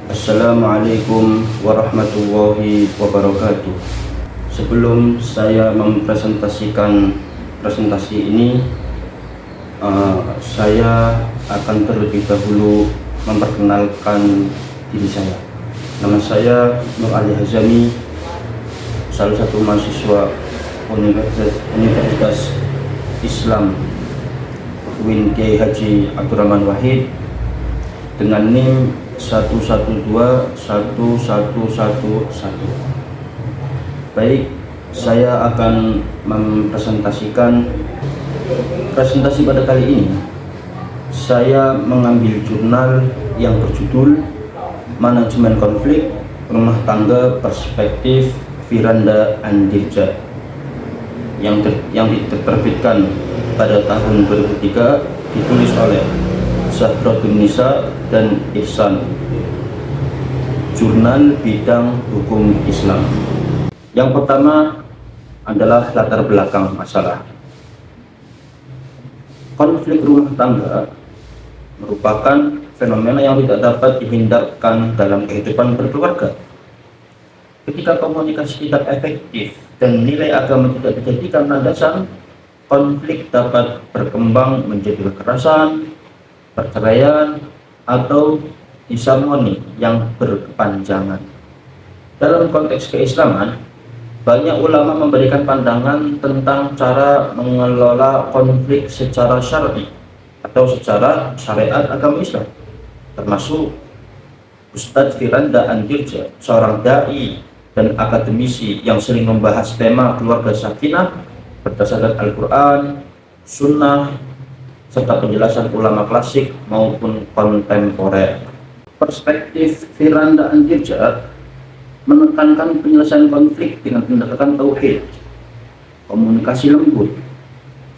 Assalamualaikum warahmatullahi wabarakatuh. Sebelum saya mempresentasikan presentasi ini, saya akan terlebih dahulu memperkenalkan diri saya. Nama saya Nur Ali Hazami, salah satu mahasiswa Universitas Islam UIN Kiai Haji Abdurrahman Wahid dengan NIM 1121111. Baik, saya akan mempresentasikan presentasi pada kali ini. Saya mengambil jurnal yang berjudul Manajemen Konflik Rumah Tangga Perspektif Firanda Andirja yang diterbitkan pada tahun 2003, ditulis oleh Zahratun Nisa dan Ihsan, jurnal bidang hukum Islam. Yang pertama adalah latar belakang masalah. Konflik rumah tangga merupakan fenomena yang tidak dapat dihindarkan dalam kehidupan berkeluarga. Ketika komunikasi tidak efektif dan nilai agama tidak dijadikan landasan, konflik dapat berkembang menjadi kekerasan, perceraian, atau disharmoni yang berkepanjangan. Dalam konteks keislaman, banyak ulama memberikan pandangan tentang cara mengelola konflik secara syar'i atau secara syariat agama Islam, termasuk Ustadz Firanda Andirja, seorang dai dan akademisi yang sering membahas tema keluarga sakinah berdasarkan Al-Quran, Sunnah, serta penjelasan ulama klasik maupun kontemporer. Perspektif Firanda Andirja menekankan penyelesaian konflik dengan pendekatan tauhid, komunikasi lembut,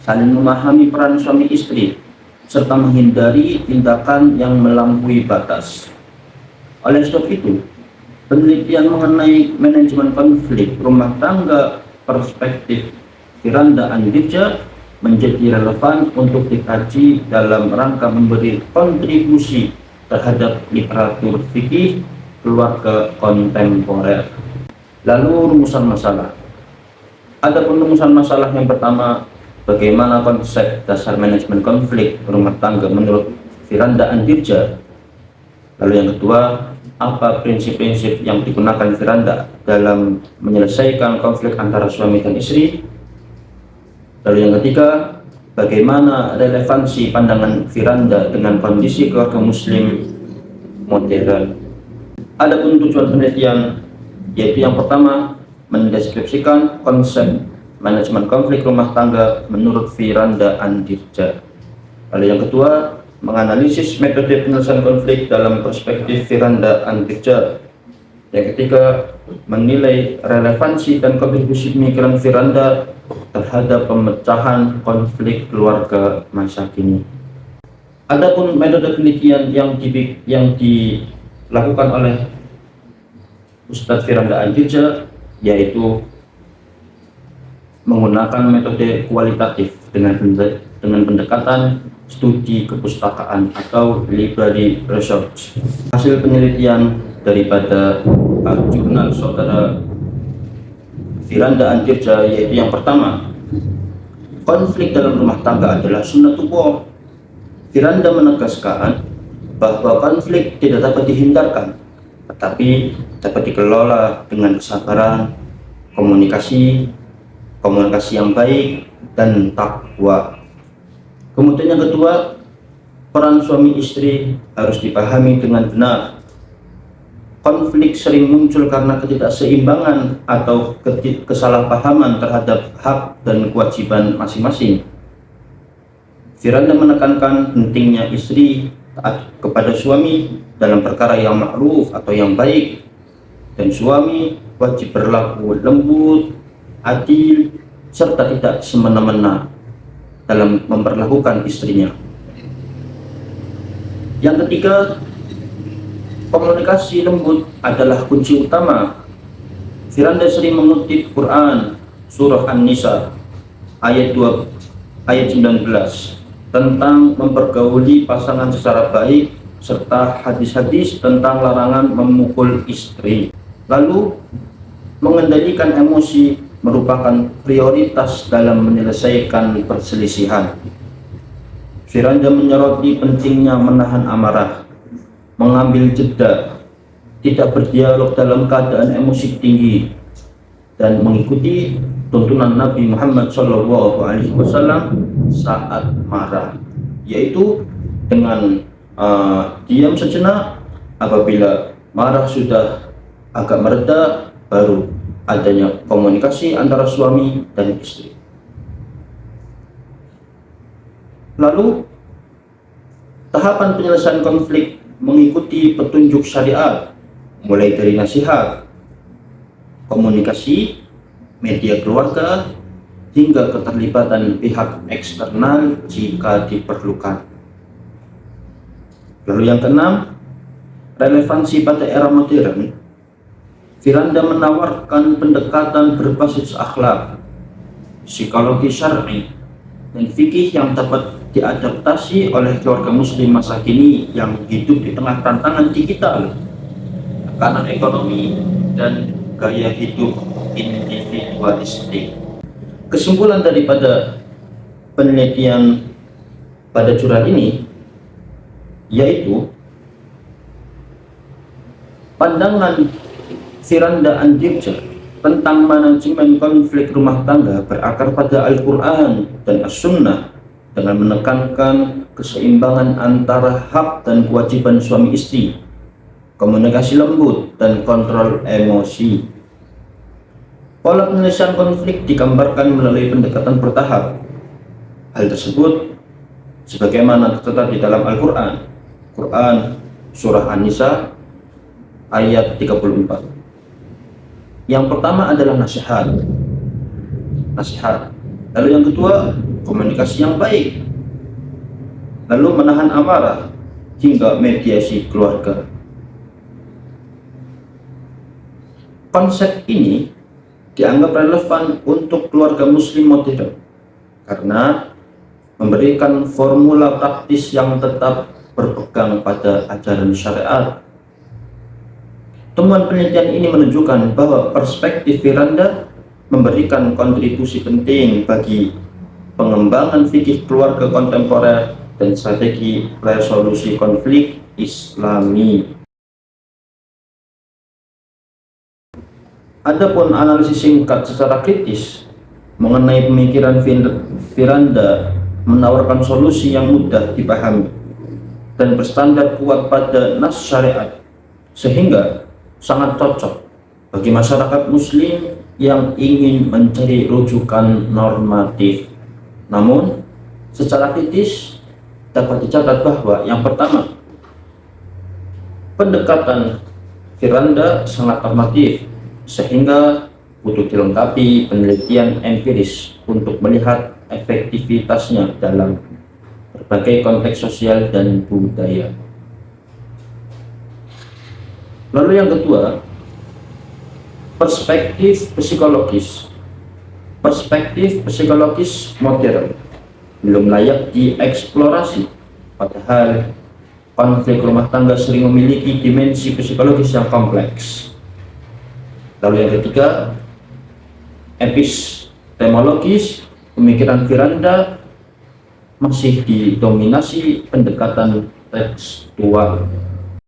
saling memahami peran suami istri, serta menghindari tindakan yang melampaui batas. Oleh sebab itu, penelitian mengenai manajemen konflik rumah tangga perspektif Firanda Andirja menjadi relevan untuk dikaji dalam rangka memberi kontribusi terhadap literatur fikih keluarga kontemporer. Lalu rumusan masalah. Ada rumusan masalah yang pertama, bagaimana konsep dasar manajemen konflik rumah tangga menurut Firanda Andirja. Lalu yang kedua, apa prinsip-prinsip yang digunakan Firanda dalam menyelesaikan konflik antara suami dan istri. Lalu yang ketiga, bagaimana relevansi pandangan Firanda dengan kondisi keluarga muslim modern. Adapun tujuan penelitian, yaitu yang pertama, mendeskripsikan konsep manajemen konflik rumah tangga menurut Firanda Andirja. Lalu yang kedua, menganalisis metode penyelesaian konflik dalam perspektif Firanda Andirja. Yang ketiga, menilai relevansi dan kontribusi pemikiran Firanda terhadap pemecahan konflik keluarga masa kini. Adapun metode penelitian yang dilakukan oleh Ustadz Firanda Andirja, yaitu menggunakan metode kualitatif dengan pendekatan studi kepustakaan atau library research. Hasil penelitian daripada jurnal saudara Firanda Andirja yaitu yang pertama, konflik dalam rumah tangga adalah sunnatullah. Firanda menegaskan bahwa konflik tidak dapat dihindarkan, tetapi dapat dikelola dengan kesabaran, komunikasi yang baik, dan takwa. Kemudian yang kedua, peran suami istri harus dipahami dengan benar. Konflik sering muncul karena ketidakseimbangan atau kesalahpahaman terhadap hak dan kewajiban masing-masing. Firanda menekankan pentingnya istri taat kepada suami dalam perkara yang ma'ruf atau yang baik, dan suami wajib berlaku lembut, adil, serta tidak semena-mena dalam memperlakukan istrinya. Yang ketiga, komunikasi lembut adalah kunci utama. Firanda sering mengutip Quran surah An-Nisa ayat 19 tentang mempergauli pasangan secara baik serta hadis-hadis tentang larangan memukul istri. Lalu, mengendalikan emosi merupakan prioritas dalam menyelesaikan perselisihan. Firanda menyoroti pentingnya menahan amarah, mengambil jeda, tidak berdialog dalam keadaan emosi tinggi, dan mengikuti tuntunan Nabi Muhammad SAW saat marah, yaitu dengan diam sejenak. Apabila marah sudah agak mereda, baru adanya komunikasi antara suami dan istri. Lalu, tahapan penyelesaian konflik mengikuti petunjuk syariat, mulai dari nasihat, komunikasi, media keluarga, hingga keterlibatan pihak eksternal jika diperlukan. Lalu yang keenam, relevansi pada era modern. Firanda menawarkan pendekatan berbasis akhlak, psikologi syar'i, dan fikih yang dapat diadaptasi oleh keluarga muslim masa kini yang hidup di tengah tantangan digital, tekanan ekonomi, dan gaya hidup individualistik. Kesimpulan daripada penelitian pada jurnal ini yaitu pandangan Firanda Andirja tentang manajemen konflik rumah tangga berakar pada Al-Quran dan As-Sunnah dengan menekankan keseimbangan antara hak dan kewajiban suami istri, komunikasi lembut, dan kontrol emosi. Pola penyelesaian konflik digambarkan melalui pendekatan bertahap. Hal tersebut sebagaimana tercatat di dalam Al-Quran, Surah An-Nisa ayat 34. Yang pertama adalah nasihat. Lalu yang kedua, komunikasi yang baik. Lalu menahan amarah hingga mediasi keluarga. Konsep ini dianggap relevan untuk keluarga muslim modern karena memberikan formula praktis yang tetap berpegang pada ajaran syariat. Temuan penelitian ini menunjukkan bahwa perspektif Firanda memberikan kontribusi penting bagi pengembangan fikih keluarga kontemporer dan strategi resolusi konflik Islami. Adapun analisis singkat secara kritis mengenai pemikiran Firanda menawarkan solusi yang mudah dipahami dan berstandar kuat pada nas syariat, sehingga sangat cocok bagi masyarakat muslim yang ingin mencari rujukan normatif. Namun, secara kritis dapat dicatat bahwa yang pertama, pendekatan Firanda sangat normatif sehingga butuh dilengkapi penelitian empiris untuk melihat efektivitasnya dalam berbagai konteks sosial dan budaya. Lalu yang kedua, perspektif psikologis. Perspektif psikologis modern belum layak dieksplorasi, padahal konflik rumah tangga sering memiliki dimensi psikologis yang kompleks. Lalu yang ketiga, epistemologis. Pemikiran Firanda masih didominasi pendekatan tekstual.